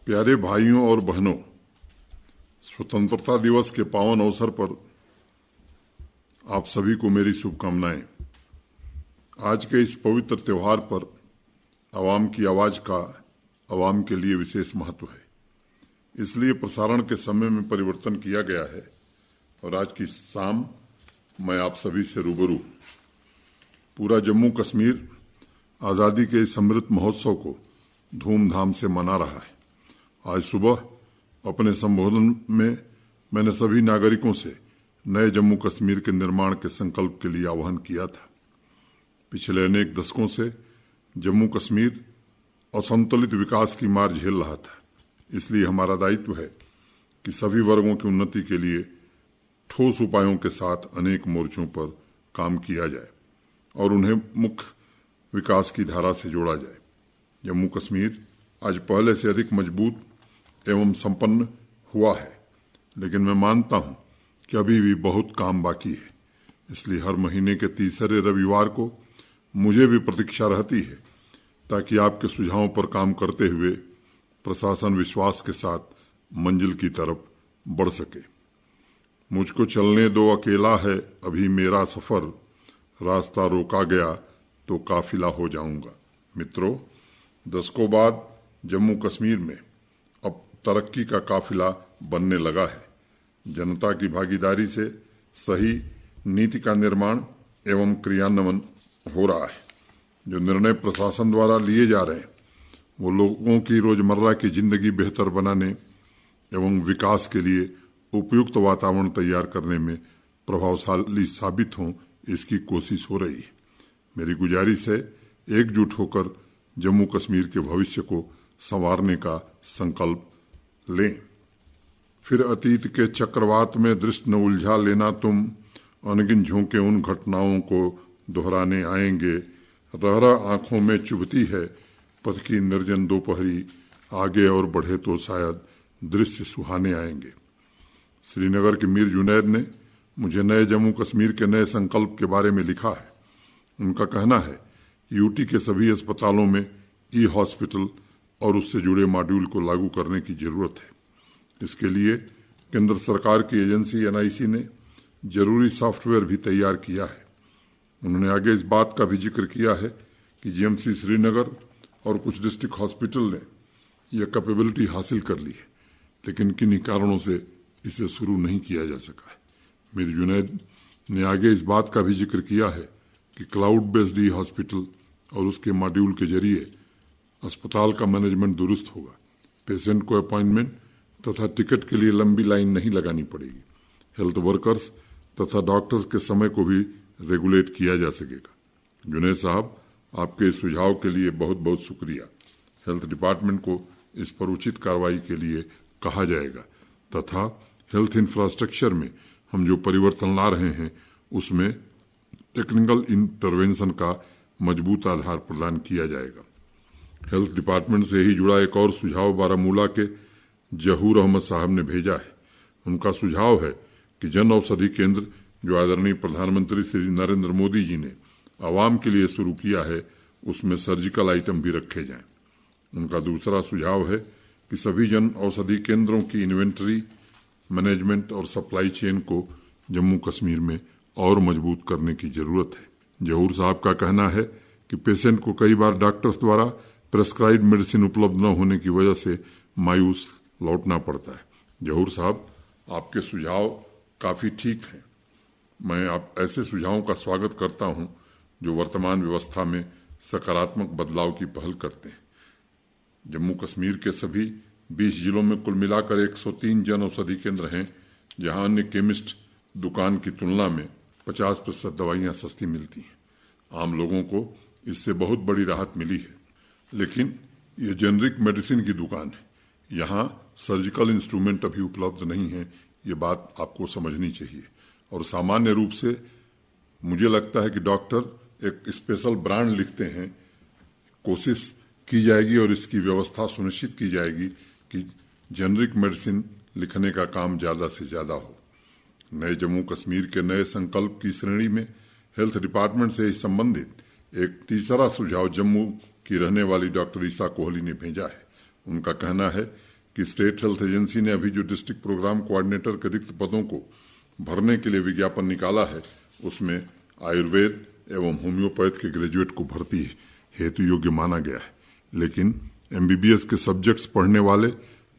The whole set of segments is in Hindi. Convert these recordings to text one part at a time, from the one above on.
प्यारे भाइयों और बहनों, स्वतंत्रता दिवस के पावन अवसर पर आप सभी को मेरी शुभकामनाएं। आज के इस पवित्र त्योहार पर आवाम की आवाज का आवाम के लिए विशेष महत्व है, इसलिए प्रसारण के समय में परिवर्तन किया गया है और आज की शाम मैं आप सभी से रूबरू। पूरा जम्मू कश्मीर आज़ादी के इस अमृत महोत्सव को धूमधाम से मना रहा है। आज सुबह अपने संबोधन में मैंने सभी नागरिकों से नए जम्मू कश्मीर के निर्माण के संकल्प के लिए आह्वान किया था। पिछले अनेक दशकों से जम्मू कश्मीर असंतुलित विकास की मार झेल रहा था, इसलिए हमारा दायित्व है कि सभी वर्गों की उन्नति के लिए ठोस उपायों के साथ अनेक मोर्चों पर काम किया जाए और उन्हें मुख्य विकास की धारा से जोड़ा जाए। जम्मू कश्मीर आज पहले से अधिक मजबूत एवं संपन्न हुआ है, लेकिन मैं मानता हूं कि अभी भी बहुत काम बाकी है। इसलिए हर महीने के तीसरे रविवार को मुझे भी प्रतीक्षा रहती है ताकि आपके सुझावों पर काम करते हुए प्रशासन विश्वास के साथ मंजिल की तरफ बढ़ सके। मुझको चलने दो, अकेला है अभी मेरा सफर, रास्ता रोका गया तो काफिला हो जाऊंगा। मित्रों, दशकों बाद जम्मू कश्मीर में अब तरक्की का काफिला बनने लगा है। जनता की भागीदारी से सही नीति का निर्माण एवं क्रियान्वयन हो रहा है। जो निर्णय प्रशासन द्वारा लिए जा रहे हैं वो लोगों की रोजमर्रा की जिंदगी बेहतर बनाने एवं विकास के लिए उपयुक्त वातावरण तैयार करने में प्रभावशाली साबित हों, इसकी कोशिश हो रही है। मेरी गुजारिश है, एकजुट होकर जम्मू कश्मीर के भविष्य को संवारने का संकल्प लें। फिर अतीत के चक्रवात में दृष्टि न उलझा लेना तुम, अनगिन झोंके उन घटनाओं को दोहराने आएंगे। रह रह आंखों में चुभती है पथ की निर्जन दोपहरी, आगे और बढ़े तो शायद दृश्य सुहाने आएंगे। श्रीनगर के मीर जुनैद ने मुझे नए जम्मू कश्मीर के नए संकल्प के बारे में लिखा है। उनका कहना है कि यूटी के सभी अस्पतालों में ई हॉस्पिटल और उससे जुड़े मॉड्यूल को लागू करने की जरूरत है। इसके लिए केंद्र सरकार की एजेंसी एनआईसी ने जरूरी सॉफ्टवेयर भी तैयार किया है। उन्होंने आगे इस बात का भी जिक्र किया है कि जीएमसी श्रीनगर और कुछ डिस्ट्रिक्ट हॉस्पिटल ने यह कैपेबिलिटी हासिल कर ली है, लेकिन किन्हीं कारणों से इसे शुरू नहीं किया जा सका है। मीर जुनैद ने आगे इस बात का भी जिक्र किया है कि क्लाउड बेस्ड ई हॉस्पिटल और उसके मॉड्यूल के जरिए अस्पताल का मैनेजमेंट दुरुस्त होगा। पेशेंट को अपॉइंटमेंट तथा टिकट के लिए लंबी लाइन नहीं लगानी पड़ेगी। हेल्थ वर्कर्स तथा डॉक्टर्स के समय को भी रेगुलेट किया जा सकेगा। जुनैद साहब, आपके इस सुझाव के लिए बहुत बहुत शुक्रिया। हेल्थ डिपार्टमेंट को इस पर उचित कार्रवाई के लिए कहा जाएगा तथा हेल्थ इंफ्रास्ट्रक्चर में हम जो परिवर्तन ला रहे हैं उसमें टेक्निकल इंटरवेंशन का मजबूत आधार प्रदान किया जाएगा। हेल्थ डिपार्टमेंट से ही जुड़ा एक और सुझाव बारामूला के जहूर अहमद साहब ने भेजा है। उनका सुझाव है कि जन औषधि केंद्र जो आदरणीय प्रधानमंत्री श्री नरेंद्र मोदी जी ने आवाम के लिए शुरू किया है उसमें सर्जिकल आइटम भी रखे जाएं। उनका दूसरा सुझाव है कि सभी जन औषधि केंद्रों की इन्वेंटरी मैनेजमेंट और सप्लाई चेन को जम्मू कश्मीर में और मजबूत करने की जरूरत है। जहूर साहब का कहना है कि पेशेंट को कई बार डॉक्टर्स द्वारा प्रेस्क्राइब मेडिसिन उपलब्ध न होने की वजह से मायूस लौटना पड़ता है। जहूर साहब, आपके सुझाव काफी ठीक हैं। मैं आप ऐसे सुझावों का स्वागत करता हूं जो वर्तमान व्यवस्था में सकारात्मक बदलाव की पहल करते हैं। जम्मू कश्मीर के सभी 20 जिलों में कुल मिलाकर 103 जन औषधि केंद्र हैं, जहां अन्य केमिस्ट दुकान की तुलना में 50% दवाइयां सस्ती मिलती हैं। आम लोगों को इससे बहुत बड़ी राहत मिली है, लेकिन ये जेनरिक मेडिसिन की दुकान है। यहाँ सर्जिकल इंस्ट्रूमेंट अभी उपलब्ध नहीं है, ये बात आपको समझनी चाहिए। और सामान्य रूप से मुझे लगता है कि डॉक्टर एक स्पेशल ब्रांड लिखते हैं। कोशिश की जाएगी और इसकी व्यवस्था सुनिश्चित की जाएगी कि जेनरिक मेडिसिन लिखने का काम ज्यादा से ज्यादा हो। नए जम्मू कश्मीर के नए संकल्प की श्रेणी में हेल्थ डिपार्टमेंट से संबंधित एक तीसरा सुझाव जम्मू की रहने वाली डॉक्टर ईसा कोहली ने भेजा है। उनका कहना है कि स्टेट हेल्थ एजेंसी ने अभी जो डिस्ट्रिक्ट प्रोग्राम कोऑर्डिनेटर के रिक्त पदों को भरने के लिए विज्ञापन निकाला है, उसमें आयुर्वेद एवं होम्योपैथ के ग्रेजुएट को भर्ती हेतु योग्य माना गया है, लेकिन एमबीबीएस के सब्जेक्ट्स पढ़ने वाले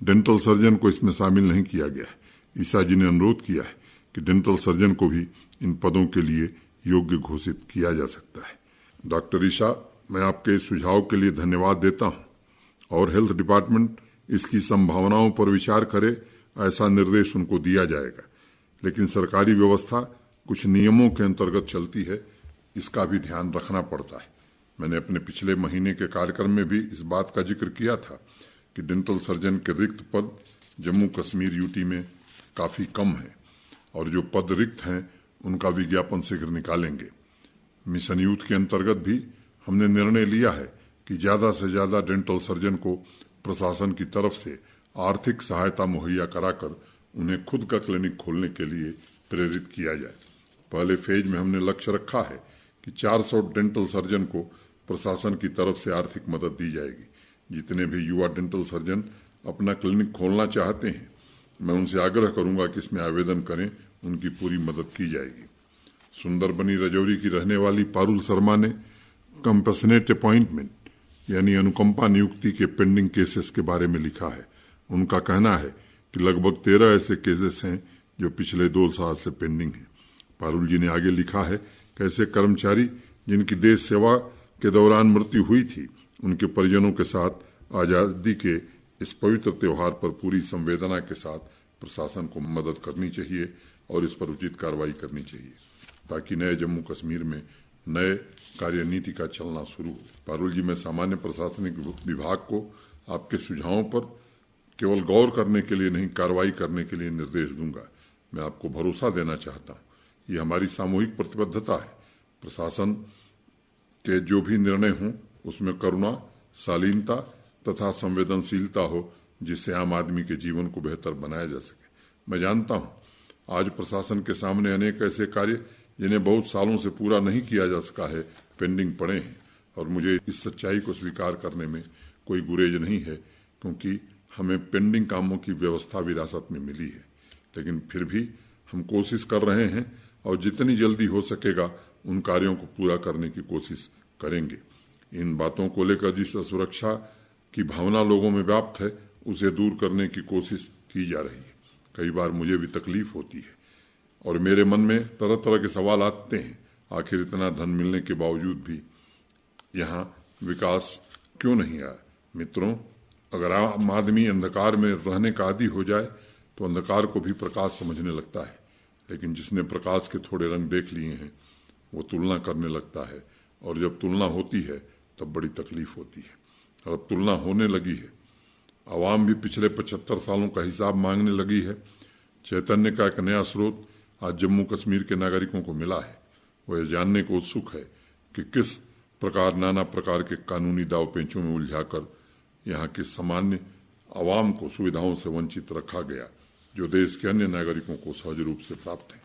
डेंटल सर्जन को इसमें शामिल नहीं किया गया है। ईसा जी ने अनुरोध किया है कि डेंटल सर्जन को भी इन पदों के लिए योग्य घोषित किया जा सकता है। डॉक्टर ईसा, मैं आपके इस सुझाव के लिए धन्यवाद देता हूं और हेल्थ डिपार्टमेंट इसकी संभावनाओं पर विचार करे, ऐसा निर्देश उनको दिया जाएगा। लेकिन सरकारी व्यवस्था कुछ नियमों के अंतर्गत चलती है, इसका भी ध्यान रखना पड़ता है। मैंने अपने पिछले महीने के कार्यक्रम में भी इस बात का जिक्र किया था कि डेंटल सर्जन के रिक्त पद जम्मू कश्मीर यूटी में काफी कम है और जो पद रिक्त हैं उनका विज्ञापन शीघ्र निकालेंगे। मिशन यूथ के अंतर्गत भी हमने निर्णय लिया है कि ज्यादा से ज्यादा डेंटल सर्जन को प्रशासन की तरफ से आर्थिक सहायता मुहैया कराकर उन्हें खुद का क्लिनिक खोलने के लिए प्रेरित किया जाए। पहले फेज में हमने लक्ष्य रखा है कि 400 डेंटल सर्जन को प्रशासन की तरफ से आर्थिक मदद दी जाएगी। जितने भी युवा डेंटल सर्जन अपना क्लिनिक खोलना चाहते हैं, मैं उनसे आग्रह करूंगा कि इसमें आवेदन करें, उनकी पूरी मदद की जाएगी। सुंदरबनी रजौरी की रहने वाली पारुल शर्मा ने कंपैशनेट अपॉइंटमेंट यानी अनुकंपा नियुक्ति के पेंडिंग केसेस के बारे में लिखा है। उनका कहना है कि लगभग 13 ऐसे केसेस हैं जो पिछले 2 साल से पेंडिंग हैं। पारुल जी ने आगे लिखा है कि ऐसे कर्मचारी जिनकी देश सेवा के दौरान मृत्यु हुई थी, उनके परिजनों के साथ आजादी के इस पवित्र त्योहार पर पूरी संवेदना के साथ प्रशासन को मदद करनी चाहिए और इस पर उचित कार्रवाई करनी चाहिए ताकि नए जम्मू कश्मीर में नए कार्यनीति का चलना शुरू हो। पारुल जी, मैं सामान्य प्रशासनिक विभाग को आपके सुझावों पर केवल गौर करने के लिए नहीं, कार्रवाई करने के लिए निर्देश दूंगा। मैं आपको भरोसा देना चाहता हूं, ये हमारी सामूहिक प्रतिबद्धता है। प्रशासन के जो भी निर्णय हों उसमें करुणा, शालीनता तथा संवेदनशीलता हो, जिससे आम आदमी के जीवन को बेहतर बनाया जा सके। मैं जानता हूं आज प्रशासन के सामने अनेक ऐसे कार्य जिन्हें बहुत सालों से पूरा नहीं किया जा सका है, पेंडिंग पड़े हैं और मुझे इस सच्चाई को स्वीकार करने में कोई गुरेज नहीं है, क्योंकि हमें पेंडिंग कामों की व्यवस्था विरासत में मिली है। लेकिन फिर भी हम कोशिश कर रहे हैं और जितनी जल्दी हो सकेगा उन कार्यों को पूरा करने की कोशिश करेंगे। इन बातों को लेकर जिस असुरक्षा की भावना लोगों में व्याप्त है, उसे दूर करने की कोशिश की जा रही है। कई बार मुझे भी तकलीफ होती है और मेरे मन में तरह तरह के सवाल आते हैं, आखिर इतना धन मिलने के बावजूद भी यहाँ विकास क्यों नहीं आया। मित्रों, अगर आम आदमी अंधकार में रहने का आदी हो जाए तो अंधकार को भी प्रकाश समझने लगता है, लेकिन जिसने प्रकाश के थोड़े रंग देख लिए हैं वो तुलना करने लगता है और जब तुलना होती है तब बड़ी तकलीफ होती है। और अब तुलना होने लगी है। आवाम भी पिछले 75 सालों का हिसाब मांगने लगी है। चैतन्य का एक नया स्रोत आज जम्मू कश्मीर के नागरिकों को मिला है। वह जानने को उत्सुक है कि किस प्रकार नाना प्रकार के कानूनी दाव पेंचों में उलझाकर यहाँ के सामान्य आवाम को सुविधाओं से वंचित रखा गया, जो देश के अन्य नागरिकों को सहज रूप से प्राप्त है।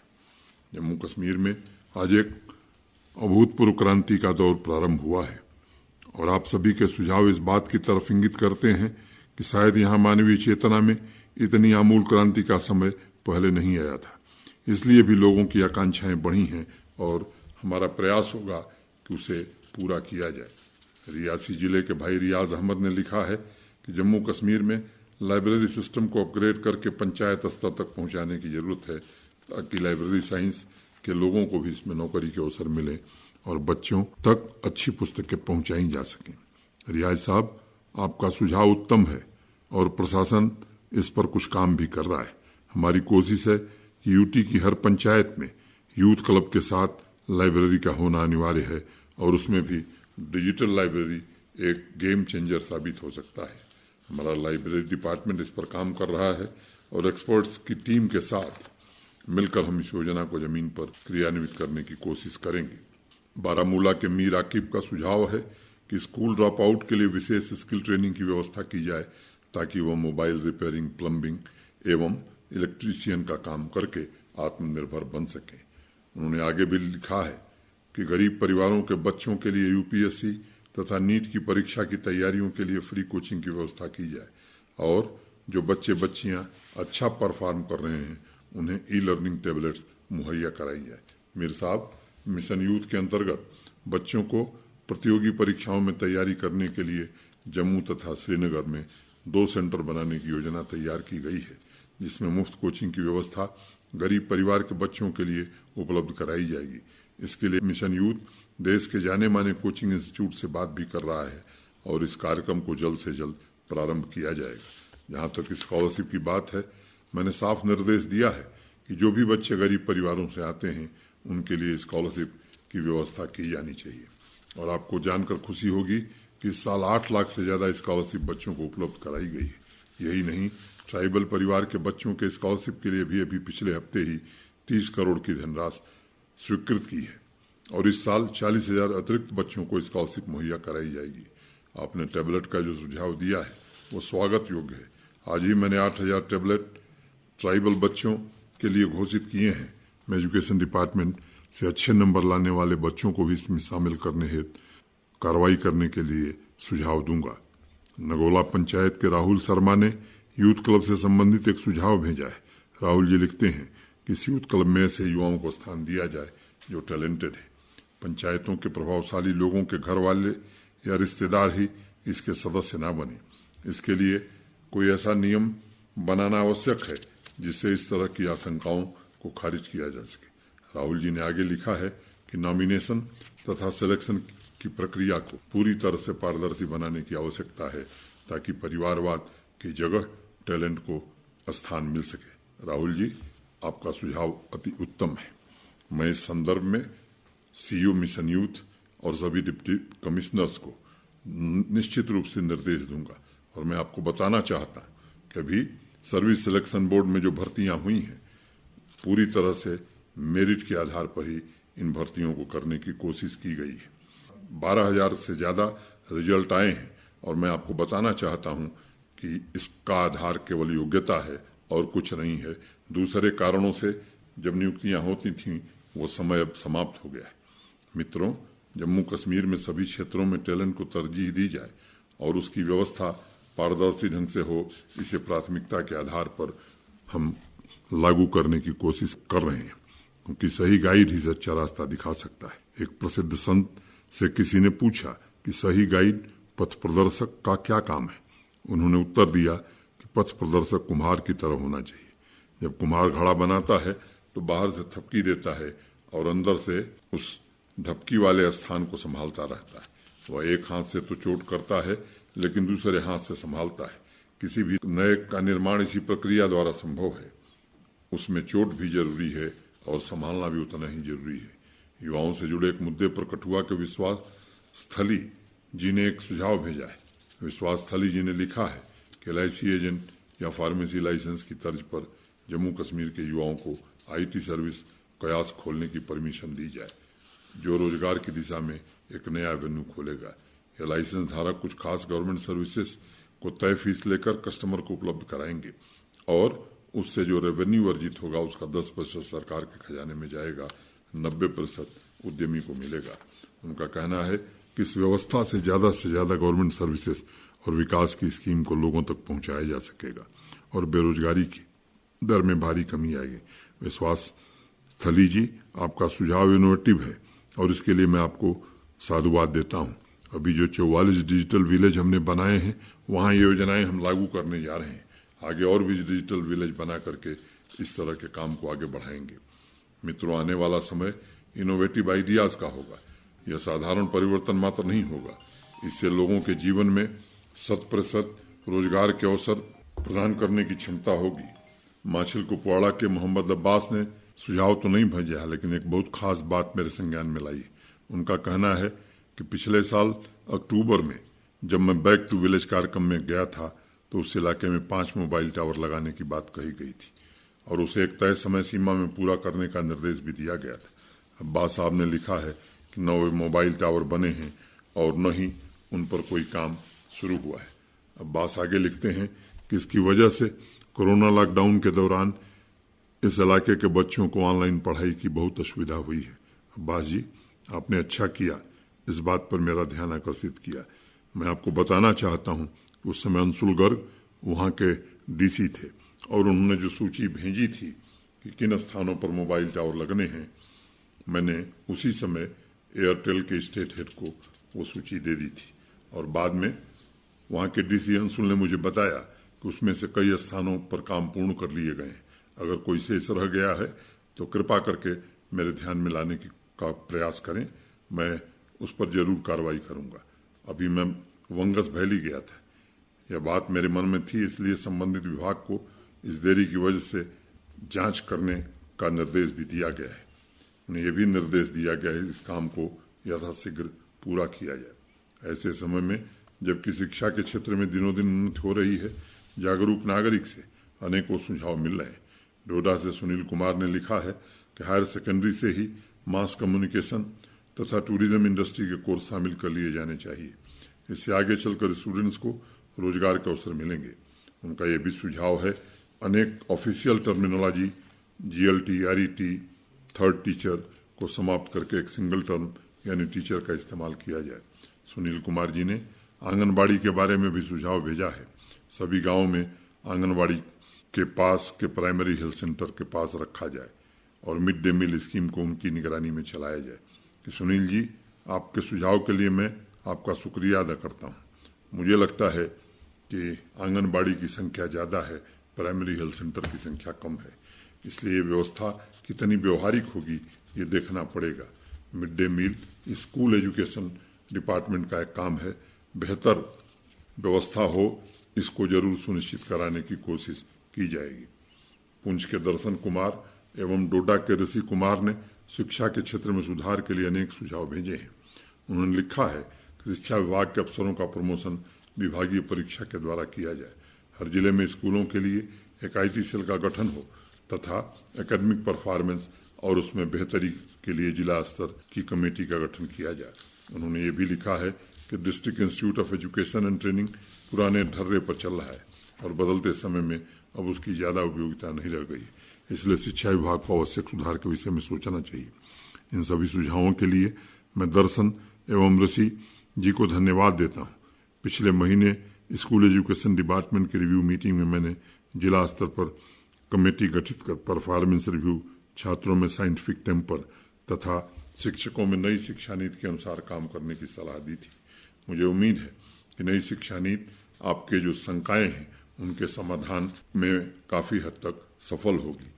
जम्मू कश्मीर में आज एक अभूतपूर्व क्रांति का दौर प्रारंभ हुआ है और आप सभी के सुझाव इस बात की तरफ इंगित करते हैं कि शायद यहाँ मानवीय चेतना में इतनी आमूल क्रांति का समय पहले नहीं आया था। इसलिए भी लोगों की आकांक्षाएं बढ़ी हैं और हमारा प्रयास होगा कि उसे पूरा किया जाए। रियासी जिले के भाई रियाज अहमद ने लिखा है कि जम्मू कश्मीर में लाइब्रेरी सिस्टम को अपग्रेड करके पंचायत स्तर तक पहुंचाने की जरूरत है ताकि लाइब्रेरी साइंस के लोगों को भी इसमें नौकरी के अवसर मिले और बच्चों तक अच्छी पुस्तकें पहुंचाई जा सकें। रियाज साहब, आपका सुझाव उत्तम है और प्रशासन इस पर कुछ काम भी कर रहा है। हमारी कोशिश है कि यूटी की हर पंचायत में यूथ क्लब के साथ लाइब्रेरी का होना अनिवार्य है और उसमें भी डिजिटल लाइब्रेरी एक गेम चेंजर साबित हो सकता है। हमारा लाइब्रेरी डिपार्टमेंट इस पर काम कर रहा है और एक्सपर्ट्स की टीम के साथ मिलकर हम इस योजना को जमीन पर क्रियान्वित करने की कोशिश करेंगे। बारामूला के मीर आकिब का सुझाव है कि स्कूल ड्रॉप आउट के लिए विशेष स्किल ट्रेनिंग की व्यवस्था की जाए ताकि वह मोबाइल रिपेयरिंग, प्लम्बिंग एवं इलेक्ट्रीशियन का काम करके आत्मनिर्भर बन सके। उन्होंने आगे भी लिखा है कि गरीब परिवारों के बच्चों के लिए यूपीएससी तथा नीट की परीक्षा की तैयारियों के लिए फ्री कोचिंग की व्यवस्था की जाए और जो बच्चे बच्चियां अच्छा परफॉर्म कर रहे हैं उन्हें ई लर्निंग टैबलेट्स मुहैया कराई जाए। मीर साहब, मिशन यूथ के अंतर्गत बच्चों को प्रतियोगी परीक्षाओं में तैयारी करने के लिए जम्मू तथा श्रीनगर में 2 सेंटर बनाने की योजना तैयार की गई है, जिसमें मुफ्त कोचिंग की व्यवस्था गरीब परिवार के बच्चों के लिए उपलब्ध कराई जाएगी। इसके लिए मिशन यूथ देश के जाने माने कोचिंग इंस्टीट्यूट से बात भी कर रहा है और इस कार्यक्रम को जल्द से जल्द प्रारंभ किया जाएगा। जहां तक स्कॉलरशिप की बात है, मैंने साफ निर्देश दिया है कि जो भी बच्चे गरीब परिवारों से आते हैं उनके लिए स्कॉलरशिप की व्यवस्था की जानी चाहिए। और आपको जानकर खुशी होगी कि इस साल 8 लाख से ज्यादा स्कॉलरशिप बच्चों को उपलब्ध कराई गई है। यही नहीं, ट्राइबल परिवार के बच्चों के स्कॉलरशिप के लिए भी अभी पिछले हफ्ते ही 30 करोड़ की धनराशि स्वीकृत की है और इस साल 40,000 अतिरिक्त बच्चों को स्कॉलरशिप मुहैया कराई जाएगी। आपने टैबलेट का जो सुझाव दिया है वो स्वागत योग्य है। आज ही मैंने 8,000 टैबलेट ट्राइबल बच्चों के लिए घोषित किए हैं। मैं एजुकेशन डिपार्टमेंट से अच्छे नंबर लाने वाले बच्चों को भी इसमें शामिल करने हेतु कार्रवाई करने के लिए सुझाव दूंगा। नगोला पंचायत के राहुल शर्मा ने यूथ क्लब से संबंधित एक सुझाव भेजा है। राहुल जी लिखते हैं कि इस यूथ क्लब में ऐसे युवाओं को स्थान दिया जाए जो टैलेंटेड है। पंचायतों के प्रभावशाली लोगों के घर वाले या रिश्तेदार ही इसके सदस्य ना बने। इसके लिए कोई ऐसा नियम बनाना आवश्यक है जिससे इस तरह की आशंकाओं को खारिज किया जा सके। राहुल जी ने आगे लिखा है कि नॉमिनेशन तथा सिलेक्शन की प्रक्रिया को पूरी तरह से पारदर्शी बनाने की आवश्यकता है ताकि परिवारवाद की जगह टैलेंट को स्थान मिल सके। राहुल जी, आपका सुझाव अति उत्तम है। मैं इस संदर्भ में सीईओ मिशन यूथ और सभी डिप्टी कमिश्नर्स को निश्चित रूप से निर्देश दूंगा। और मैं आपको बताना चाहता हूं कि अभी सर्विस सिलेक्शन बोर्ड में जो भर्तियां हुई हैं पूरी तरह से मेरिट के आधार पर ही इन भर्तियों को करने की कोशिश की गई है। 12,000 से ज्यादा रिजल्ट आए हैं और मैं आपको बताना चाहता हूं कि इसका आधार केवल योग्यता है और कुछ नहीं है। दूसरे कारणों से जब नियुक्तियां होती थीं वो समय अब समाप्त हो गया है। मित्रों, जम्मू कश्मीर में सभी क्षेत्रों में टैलेंट को तरजीह दी जाए और उसकी व्यवस्था पारदर्शी ढंग से हो, इसे प्राथमिकता के आधार पर हम लागू करने की कोशिश कर रहे हैं, क्योंकि सही गाइड ही सच्चा रास्ता दिखा सकता है। एक प्रसिद्ध संत से किसी ने पूछा कि सही गाइड पथ प्रदर्शक का क्या काम है। उन्होंने उत्तर दिया कि पथ प्रदर्शक कुम्हार की तरह होना चाहिए। जब कुम्हार घड़ा बनाता है तो बाहर से थपकी देता है और अंदर से उस धपकी वाले स्थान को संभालता रहता है। वह एक हाथ से तो चोट करता है लेकिन दूसरे हाथ से संभालता है। किसी भी नए का निर्माण इसी प्रक्रिया द्वारा संभव है। उसमें चोट भी जरूरी है और संभालना भी उतना ही जरूरी है। युवाओं से जुड़े एक मुद्दे पर कठुआ के विश्वास स्थली जी ने एक सुझाव भेजा है। विश्वास स्थली जी ने लिखा है कि LIC एजेंट या फार्मेसी लाइसेंस की तर्ज पर जम्मू कश्मीर के युवाओं को IT सर्विस कयास खोलने की परमिशन दी जाए, जो रोजगार की दिशा में एक नया एवेन्यू खोलेगा। यह लाइसेंस धारक कुछ खास गवर्नमेंट सर्विसेज को तय फीस लेकर कस्टमर को उपलब्ध कराएंगे और उससे जो रेवेन्यू अर्जित होगा उसका 10% सरकार के खजाने में जाएगा, 90% उद्यमी को मिलेगा। उनका कहना है कि इस व्यवस्था से ज्यादा गवर्नमेंट सर्विसेज और विकास की स्कीम को लोगों तक पहुंचाया जा सकेगा और बेरोजगारी की दर में भारी कमी आएगी। विश्वास स्थली जी, आपका सुझाव इनोवेटिव है और इसके लिए मैं आपको साधुवाद देता हूं। अभी जो 44 डिजिटल विलेज हमने बनाए हैं वहां ये योजनाएं हम लागू करने जा रहे हैं। आगे और भी डिजिटल विलेज बना करके इस तरह के काम को आगे बढ़ाएंगे। मित्रों, आने वाला समय इनोवेटिव आइडियाज का होगा। यह साधारण परिवर्तन मात्र नहीं होगा, इससे लोगों के जीवन में 100% रोजगार के अवसर प्रदान करने की क्षमता होगी। माछिल कुपवाड़ा के मोहम्मद अब्बास ने सुझाव तो नहीं भेजा है लेकिन एक बहुत खास बात मेरे संज्ञान में लाई। उनका कहना है कि पिछले साल अक्टूबर में जब मैं बैक टू विलेज कार्यक्रम में गया था तो उस इलाके में 5 मोबाइल टावर लगाने की बात कही गई थी और उसे एक तय समय सीमा में पूरा करने का निर्देश भी दिया गया था। अब्बास साहब ने लिखा है कि न वे मोबाइल टावर बने हैं और न ही उन पर कोई काम शुरू हुआ है। अब्बास आगे लिखते हैं कि इसकी वजह से कोरोना लॉकडाउन के दौरान इस इलाके के बच्चों को ऑनलाइन पढ़ाई की बहुत असुविधा हुई है। अब्बास जी, आपने अच्छा किया इस बात पर मेरा ध्यान आकर्षित किया। मैं आपको बताना चाहता हूं कि उस समय अंशुल गर्ग वहाँ के डीसी थे और उन्होंने जो सूची भेजी थी कि किन स्थानों पर मोबाइल टावर लगने हैं, मैंने उसी समय एयरटेल के स्टेट हेड को वो सूची दे दी थी और बाद में वहाँ के डीसी अंशुल ने मुझे बताया कि उसमें से कई स्थानों पर काम पूर्ण कर लिए गए हैं। अगर कोई शेष रह गया है तो कृपा करके मेरे ध्यान में लाने का प्रयास करें, मैं उस पर जरूर कार्रवाई करूंगा। अभी मैं वंगस वैली गया था, यह बात मेरे मन में थी, इसलिए संबंधित विभाग को इस देरी की वजह से जांच करने का निर्देश भी दिया गया है। उन्हें यह भी निर्देश दिया गया है इस काम को यथाशीघ्र पूरा किया जाए। ऐसे समय में जबकि शिक्षा के क्षेत्र में दिनों दिन उन्नति हो रही है, जागरूक नागरिक से अनेकों सुझाव मिल रहे हैं। डोडा से सुनील कुमार ने लिखा है कि हायर सेकेंडरी से ही मास कम्युनिकेशन तथा टूरिज्म इंडस्ट्री के कोर्स शामिल कर लिए जाने चाहिए। इससे आगे चलकर स्टूडेंट्स को रोजगार के अवसर मिलेंगे। उनका यह भी सुझाव है अनेक official terminology GLT, RET, third teacher को समाप्त करके एक सिंगल टर्म यानी टीचर का इस्तेमाल किया जाए। सुनील कुमार जी ने आंगनबाड़ी के बारे में भी सुझाव भेजा है। सभी गांवों में आंगनबाड़ी के पास के प्राइमरी हेल्थ सेंटर के पास रखा जाए और मिड डे मील स्कीम को उनकी निगरानी में चलाया जाए। कि सुनील जी, आपके सुझाव के लिए मैं आपका शुक्रिया अदा करता हूँ। मुझे लगता है कि आंगनबाड़ी की संख्या ज़्यादा है, प्राइमरी हेल्थ सेंटर की संख्या कम है, इसलिए ये व्यवस्था कितनी व्यवहारिक होगी ये देखना पड़ेगा। Mid day meal school education department का एक काम है, बेहतर व्यवस्था हो इसको जरूर सुनिश्चित कराने की कोशिश की जाएगी। पुंछ के दर्शन कुमार एवं डोडा के ऋषि कुमार ने शिक्षा के क्षेत्र में सुधार के लिए अनेक सुझाव भेजे हैं। उन्होंने लिखा है कि शिक्षा विभाग के अफसरों का प्रमोशन विभागीय परीक्षा के द्वारा किया जाए। हर जिले में स्कूलों के लिए एक IT सेल का गठन हो तथा एकेडमिक परफॉर्मेंस और उसमें बेहतरी के लिए जिला स्तर की कमेटी का गठन किया जाए। उन्होंने ये भी लिखा है कि district institute of education and training पुराने ढर्रे पर चल रहा है और बदलते समय में अब उसकी ज्यादा उपयोगिता नहीं रह गई, इसलिए शिक्षा विभाग को आवश्यक सुधार के विषय में सोचना चाहिए। इन सभी सुझावों के लिए मैं दर्शन एवं ऋषि जी को धन्यवाद देता हूँ। पिछले महीने स्कूल एजुकेशन डिपार्टमेंट की रिव्यू मीटिंग में मैंने जिला स्तर पर कमेटी गठित कर परफॉर्मेंस रिव्यू, छात्रों में साइंटिफिक टेम्पर तथा शिक्षकों में नई शिक्षा नीति के अनुसार काम करने की सलाह दी थी। मुझे उम्मीद है कि नई शिक्षा नीति आपके जो शंकाएं हैं उनके समाधान में काफी हद तक सफल होगी।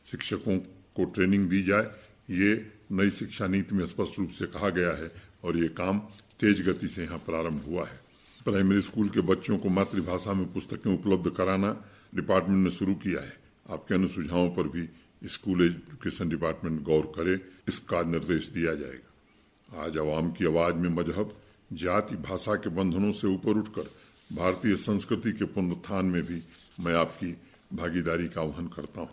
शिक्षकों को ट्रेनिंग दी जाए, ये नई शिक्षा नीति में स्पष्ट रूप से कहा गया है और ये काम तेज गति से यहाँ प्रारंभ हुआ है। प्राइमरी स्कूल के बच्चों को मातृभाषा में पुस्तकें उपलब्ध कराना डिपार्टमेंट ने शुरू किया है। आपके अन्य सुझावों पर भी स्कूल एजुकेशन डिपार्टमेंट गौर करे, इसका निर्देश दिया जाएगा। आज आवाम की आवाज में मजहब, जाति, भाषा के बंधनों से ऊपर उठकर भारतीय संस्कृति के पुनरुत्थान में भी मैं आपकी भागीदारी का आह्वान करता हूँ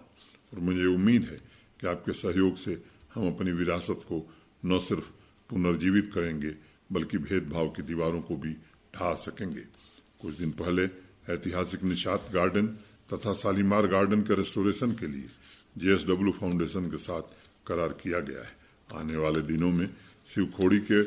और मुझे उम्मीद है कि आपके सहयोग से हम अपनी विरासत को न सिर्फ पुनर्जीवित करेंगे बल्कि भेदभाव की दीवारों को भी ढा सकेंगे। कुछ दिन पहले ऐतिहासिक निशात गार्डन तथा शालीमार गार्डन के रेस्टोरेशन के लिए JSW फाउंडेशन के साथ करार किया गया है। आने वाले दिनों में शिवखोड़ी के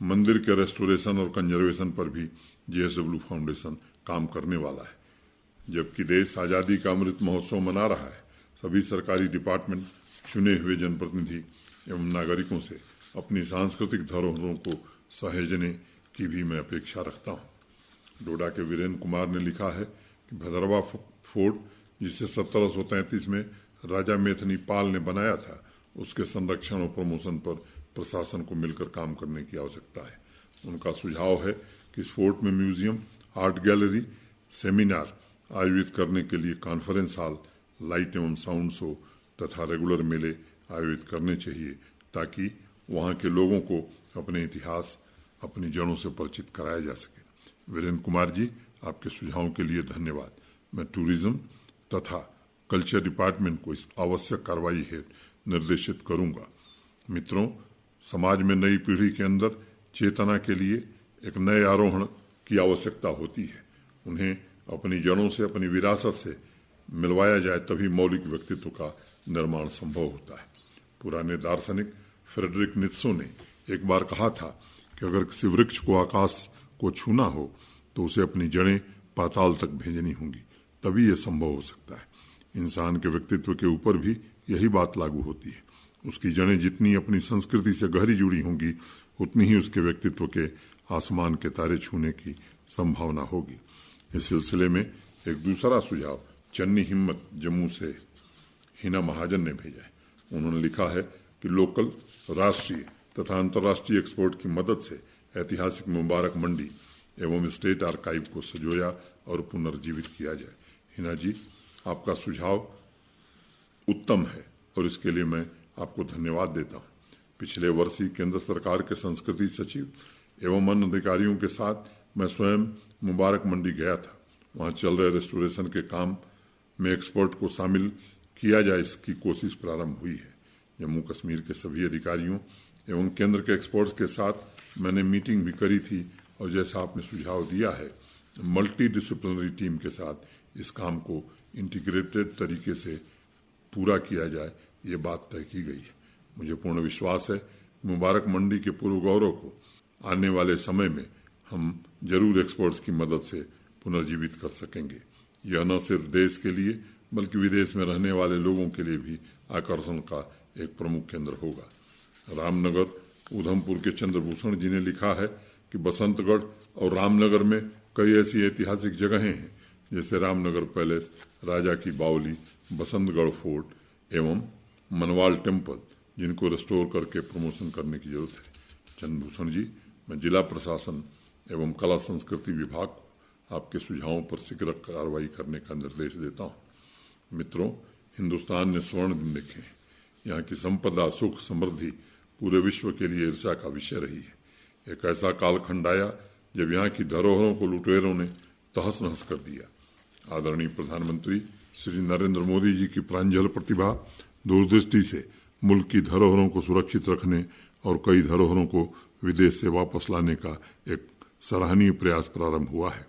मंदिर के रेस्टोरेशन और कंजर्वेशन पर भी JSW फाउंडेशन काम करने वाला है। जबकि देश आजादी का अमृत महोत्सव मना रहा है, सभी सरकारी डिपार्टमेंट चुने हुए जनप्रतिनिधि एवं नागरिकों से अपनी सांस्कृतिक धरोहरों को सहेजने की भी मैं अपेक्षा रखता हूँ। डोडा के वीरेंद्र कुमार ने लिखा है कि भद्रवा फोर्ट, जिसे 1733 में राजा मेथनी पाल ने बनाया था, उसके संरक्षण और प्रमोशन पर प्रशासन को मिलकर काम करने की आवश्यकता है। उनका सुझाव है कि इस फोर्ट में म्यूजियम, आर्ट गैलरी, सेमिनार आयोजित करने के लिए कॉन्फ्रेंस हॉल, लाइट एवं साउंड शो तथा रेगुलर मेले आयोजित करने चाहिए ताकि वहाँ के लोगों को अपने इतिहास, अपनी जड़ों से परिचित कराया जा सके। वीरेंद्र कुमार जी, आपके सुझावों के लिए धन्यवाद। मैं टूरिज्म तथा कल्चर डिपार्टमेंट को इस आवश्यक कार्रवाई हेतु निर्देशित करूंगा। मित्रों, समाज में नई पीढ़ी के अंदर चेतना के लिए एक नए आरोहण की आवश्यकता होती है। उन्हें अपनी जड़ों से, अपनी विरासत से मिलवाया जाए, तभी मौलिक व्यक्तित्व का निर्माण संभव होता है। पुराने दार्शनिक फ्रेडरिक नीत्शे ने एक बार कहा था कि अगर किसी वृक्ष को आकाश को छूना हो तो उसे अपनी जड़ें पाताल तक भेजनी होंगी, तभी यह संभव हो सकता है। इंसान के व्यक्तित्व के ऊपर भी यही बात लागू होती है। उसकी जड़ें जितनी अपनी संस्कृति से गहरी जुड़ी होंगी, उतनी ही उसके व्यक्तित्व के आसमान के तारे छूने की संभावना होगी। इस सिलसिले में एक दूसरा सुझाव चन्नी हिम्मत जम्मू से हिना महाजन ने भेजा है। उन्होंने लिखा है कि लोकल, राष्ट्रीय तथा अंतर्राष्ट्रीय एक्सपोर्ट की मदद से ऐतिहासिक मुबारक मंडी एवं स्टेट आर्काइव को सजोया और पुनर्जीवित किया जाए। हिना जी, आपका सुझाव उत्तम है और इसके लिए मैं आपको धन्यवाद देता हूं। पिछले वर्ष ही केंद्र सरकार के संस्कृति सचिव एवं अन्य अधिकारियों के साथ मैं स्वयं मुबारक मंडी गया था। वहां चल रहे रेस्टोरेशन के काम में एक्सपर्ट को शामिल किया जाए, इसकी कोशिश प्रारंभ हुई है। जम्मू कश्मीर के सभी अधिकारियों एवं केंद्र के एक्सपर्ट्स के साथ मैंने मीटिंग भी करी थी और जैसा आपने सुझाव दिया है, मल्टी डिसिप्लिनरी टीम के साथ इस काम को इंटीग्रेटेड तरीके से पूरा किया जाए, ये बात तय की गई है। मुझे पूर्ण विश्वास है मुबारक मंडी के पूर्व गौरव को आने वाले समय में हम जरूर एक्सपर्ट्स की मदद से पुनर्जीवित कर सकेंगे। यह न सिर्फ देश के लिए बल्कि विदेश में रहने वाले लोगों के लिए भी आकर्षण का एक प्रमुख केंद्र होगा। रामनगर उधमपुर के चंद्रभूषण जी ने लिखा है कि बसंतगढ़ और रामनगर में कई ऐसी ऐतिहासिक जगहें हैं, जैसे रामनगर पैलेस, राजा की बावली, बसंतगढ़ फोर्ट एवं मनवाल टेम्पल, जिनको रेस्टोर करके प्रमोशन करने की जरूरत है। चंद्रभूषण जी, मैं जिला प्रशासन एवं कला संस्कृति विभाग को आपके सुझावों पर शीघ्र कार्रवाई करने का निर्देश देता हूं। मित्रों, हिंदुस्तान ने स्वर्ण दिन देखे हैं। यहाँ की संपदा, सुख, समृद्धि पूरे विश्व के लिए ईर्ष्या का विषय रही है। एक ऐसा कालखंड आया जब यहाँ की धरोहरों को लुटेरों ने तहस नहस कर दिया। आदरणीय प्रधानमंत्री श्री नरेंद्र मोदी जी की प्रांजल प्रतिभा, दूरदृष्टि से मुल्क की धरोहरों को सुरक्षित रखने और कई धरोहरों को विदेश से वापस लाने का एक सराहनीय प्रयास प्रारंभ हुआ है।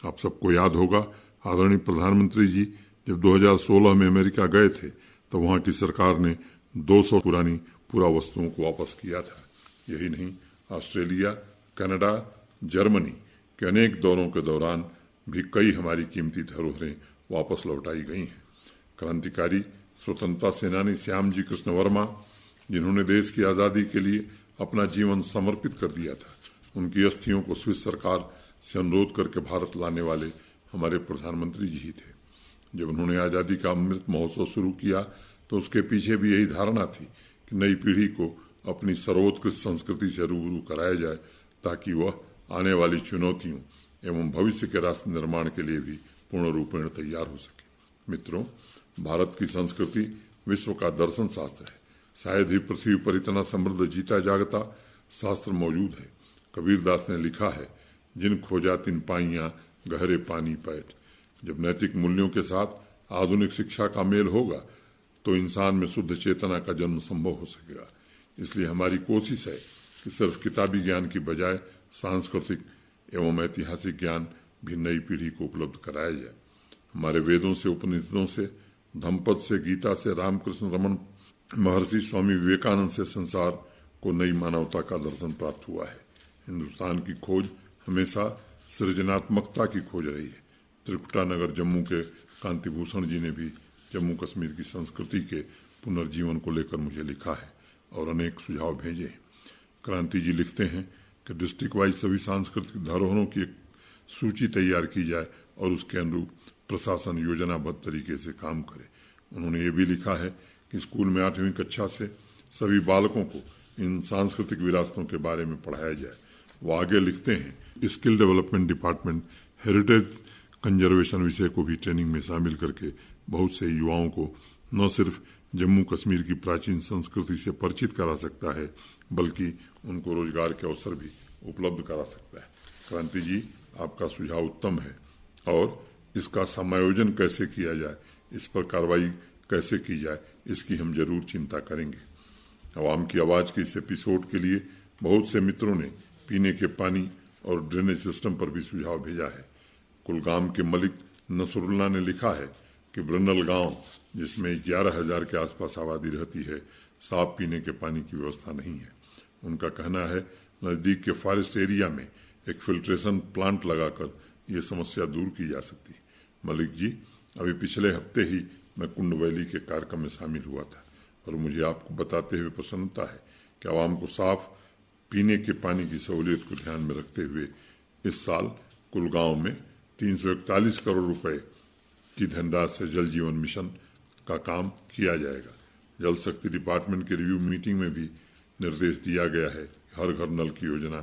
आप सबको याद होगा, आदरणीय प्रधानमंत्री जी जब 2016 में अमेरिका गए थे तो वहां की सरकार ने 200 पुरानी पुरावस्तुओं को वापस किया था। यही नहीं, ऑस्ट्रेलिया, कनाडा, जर्मनी के अनेक दौरों के दौरान भी कई हमारी कीमती धरोहरें वापस लौटाई गई हैं। क्रांतिकारी स्वतंत्रता सेनानी श्यामजी कृष्ण वर्मा, जिन्होंने देश की आजादी के लिए अपना जीवन समर्पित कर दिया था, उनकी अस्थियों को स्विस सरकार से अनुरोध करके भारत लाने वाले हमारे प्रधानमंत्री जी ही थे। जब उन्होंने आजादी का अमृत महोत्सव शुरू किया तो उसके पीछे भी यही धारणा थी कि नई पीढ़ी को अपनी सर्वोत्कृष्ट संस्कृति से रूबरू कराया जाए, ताकि वह आने वाली चुनौतियों एवं भविष्य के राष्ट्र निर्माण के लिए भी पूर्ण रूपेण तैयार हो सके। मित्रों, भारत की संस्कृति विश्व का दर्शन शास्त्र है। शायद ही पृथ्वी पर इतना समृद्ध जीता जागता शास्त्र मौजूद है। कबीरदास ने लिखा है, जिन खोजा तिन पाइयां गहरे पानी पैठ। जब नैतिक मूल्यों के साथ आधुनिक शिक्षा का मेल होगा तो इंसान में शुद्ध चेतना का जन्म संभव हो सकेगा। इसलिए हमारी कोशिश है कि सिर्फ किताबी ज्ञान की बजाय सांस्कृतिक एवं ऐतिहासिक ज्ञान भी नई पीढ़ी को उपलब्ध कराया जाए। हमारे वेदों से, उपनिषदों से, धम्मपद से, गीता से, रामकृष्ण रमन, महर्षि स्वामी विवेकानंद से संसार को नई मानवता का दर्शन प्राप्त हुआ है। हिंदुस्तान की खोज हमेशा सृजनात्मकता की खोज रही है। त्रिकुटा नगर जम्मू के कांतिभूषण जी ने भी जम्मू कश्मीर की संस्कृति के पुनर्जीवन को लेकर मुझे लिखा है और अनेक सुझाव भेजे हैं। क्रांति जी लिखते हैं कि डिस्ट्रिक्ट वाइज सभी सांस्कृतिक धरोहरों की एक सूची तैयार की जाए और उसके अनुरूप प्रशासन योजनाबद्ध तरीके से काम करे। उन्होंने ये भी लिखा है कि स्कूल में 8वीं कक्षा से सभी बालकों को इन सांस्कृतिक विरासतों के बारे में पढ़ाया जाए। वो आगे लिखते हैं, skill development department heritage conservation विषय को भी ट्रेनिंग में शामिल करके बहुत से युवाओं को न सिर्फ जम्मू कश्मीर की प्राचीन संस्कृति से परिचित करा सकता है, बल्कि उनको रोजगार के अवसर भी उपलब्ध करा सकता है। क्रांति जी, आपका सुझाव उत्तम है और इसका समायोजन कैसे किया जाए, इस पर कार्रवाई कैसे की जाए, इसकी हम जरूर चिंता करेंगे। आवाम की आवाज के इस एपिसोड के लिए बहुत से मित्रों ने पीने के पानी और ड्रेनेज सिस्टम पर भी सुझाव भेजा है। कुलगाम के मलिक नसरुल्लाह ने लिखा है कि ब्रनल गांव, जिसमें 11,000 के आसपास आबादी रहती है, साफ पीने के पानी की व्यवस्था नहीं है। उनका कहना है, नजदीक के फॉरेस्ट एरिया में एक फिल्ट्रेशन प्लांट लगाकर ये समस्या दूर की जा सकती है। मलिक जी, अभी पिछले हफ्ते ही मैं कुंड वैली के कार्यक्रम में शामिल हुआ था और मुझे आपको बताते हुए प्रसन्नता है कि आवाम को साफ पीने के पानी की सहूलियत को ध्यान में रखते हुए इस साल कुलगांव में 341 करोड़ रुपए की धनराशि से जल जीवन मिशन का काम किया जाएगा। जल शक्ति डिपार्टमेंट के रिव्यू मीटिंग में भी निर्देश दिया गया है कि हर घर नल की योजना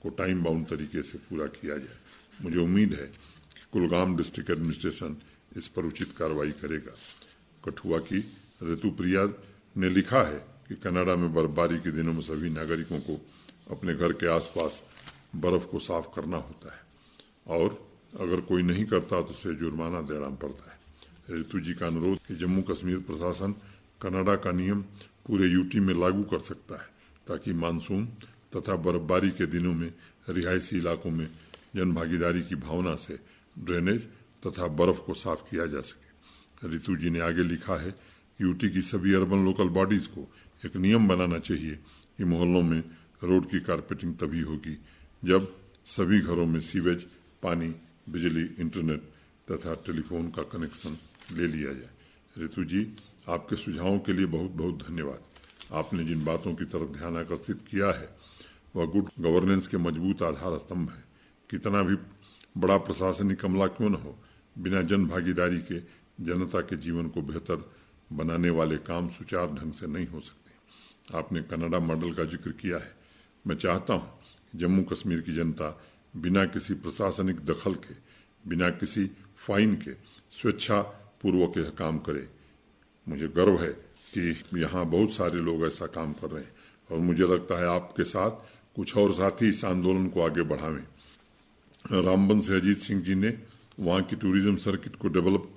को टाइम बाउंड तरीके से पूरा किया जाए। मुझे उम्मीद है कि कुलगाम डिस्ट्रिक्ट एडमिनिस्ट्रेशन इस पर उचित कार्रवाई करेगा। कठुआ की ऋतुप्रिया ने लिखा है कि कनाडा में बर्फबारी के दिनों में सभी नागरिकों को अपने घर के आसपास बर्फ को साफ करना होता है और अगर कोई नहीं करता तो उसे जुर्माना देना पड़ता है। ऋतु जी का अनुरोध कि जम्मू कश्मीर प्रशासन कनाडा का नियम पूरे यूटी में लागू कर सकता है ताकि मानसून तथा बर्फबारी के दिनों में रिहायशी इलाकों में जन भागीदारी की भावना से ड्रेनेज तथा बर्फ को साफ किया जा सके। ऋतु जी ने आगे लिखा है कि यूटी की सभी अर्बन लोकल बॉडीज को एक नियम बनाना चाहिए कि मोहल्लों में रोड की कारपेटिंग तभी होगी जब सभी घरों में सीवेज, पानी, बिजली, इंटरनेट तथा टेलीफोन का कनेक्शन ले लिया जाए। ऋतु जी, आपके सुझावों के लिए बहुत बहुत धन्यवाद। आपने जिन बातों की तरफ ध्यान आकर्षित किया है वह गुड गवर्नेंस के मजबूत आधार स्तंभ है। कितना भी बड़ा प्रशासनिक अमला क्यों न हो, बिना जन भागीदारी के जनता के जीवन को बेहतर बनाने वाले काम सुचारू ढंग से नहीं हो सकते। आपने कनाडा मॉडल का जिक्र किया है। मैं चाहता हूं कि जम्मू कश्मीर की जनता बिना किसी प्रशासनिक दखल के, बिना किसी फाइन के स्वेच्छा पूर्वक यह काम करे। मुझे गर्व है कि यहाँ बहुत सारे लोग ऐसा काम कर रहे हैं और मुझे लगता है आपके साथ कुछ और साथी इस आंदोलन को आगे बढ़ावें। रामबन से अजीत सिंह जी ने वहाँ की टूरिज्म सर्किट को डेवलप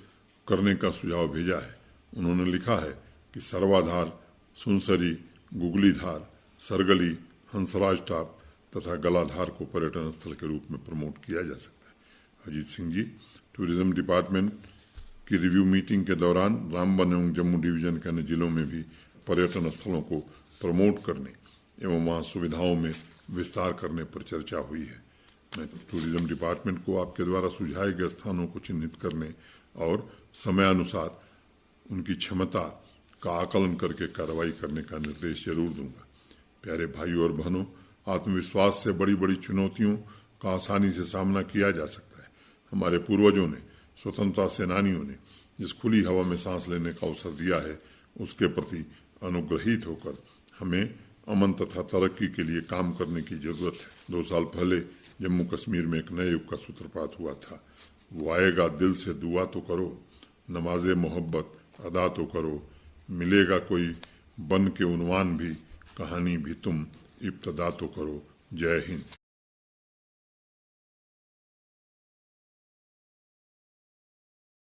करने का सुझाव भेजा है। उन्होंने लिखा है कि सर्वाधार, सुनसरी, गुगलीधार, सरगली, हंसराज टॉप तथा गलाधार को पर्यटन स्थल के रूप में प्रमोट किया जा सकता है। अजीत सिंह जी, टूरिज्म डिपार्टमेंट की रिव्यू मीटिंग के दौरान रामबन एवं जम्मू डिवीजन के अन्य जिलों में भी पर्यटन स्थलों को प्रमोट करने एवं वहां सुविधाओं में विस्तार करने पर चर्चा हुई है। मैं टूरिज्म डिपार्टमेंट को आपके द्वारा सुझाए गए स्थानों को चिन्हित करने और समयानुसार उनकी क्षमता का आकलन करके कार्रवाई करने का निर्देश जरूर दूंगा। प्यारे भाइयों और बहनों, आत्मविश्वास से बड़ी बड़ी चुनौतियों का आसानी से सामना किया जा सकता है। हमारे पूर्वजों ने, स्वतंत्रता सेनानियों ने जिस खुली हवा में सांस लेने का अवसर दिया है उसके प्रति अनुग्रहित होकर हमें अमन तथा तरक्की के लिए काम करने की जरूरत है। 2 साल पहले जम्मू कश्मीर में एक नए युग का सूत्रपात हुआ था। वो आएगा दिल से दुआ तो करो, नमाजे मोहब्बत अदा तो करो, मिलेगा कोई बन के उन्वान भी, कहानी भी तुम इब्तदा तो करो। जय हिंद।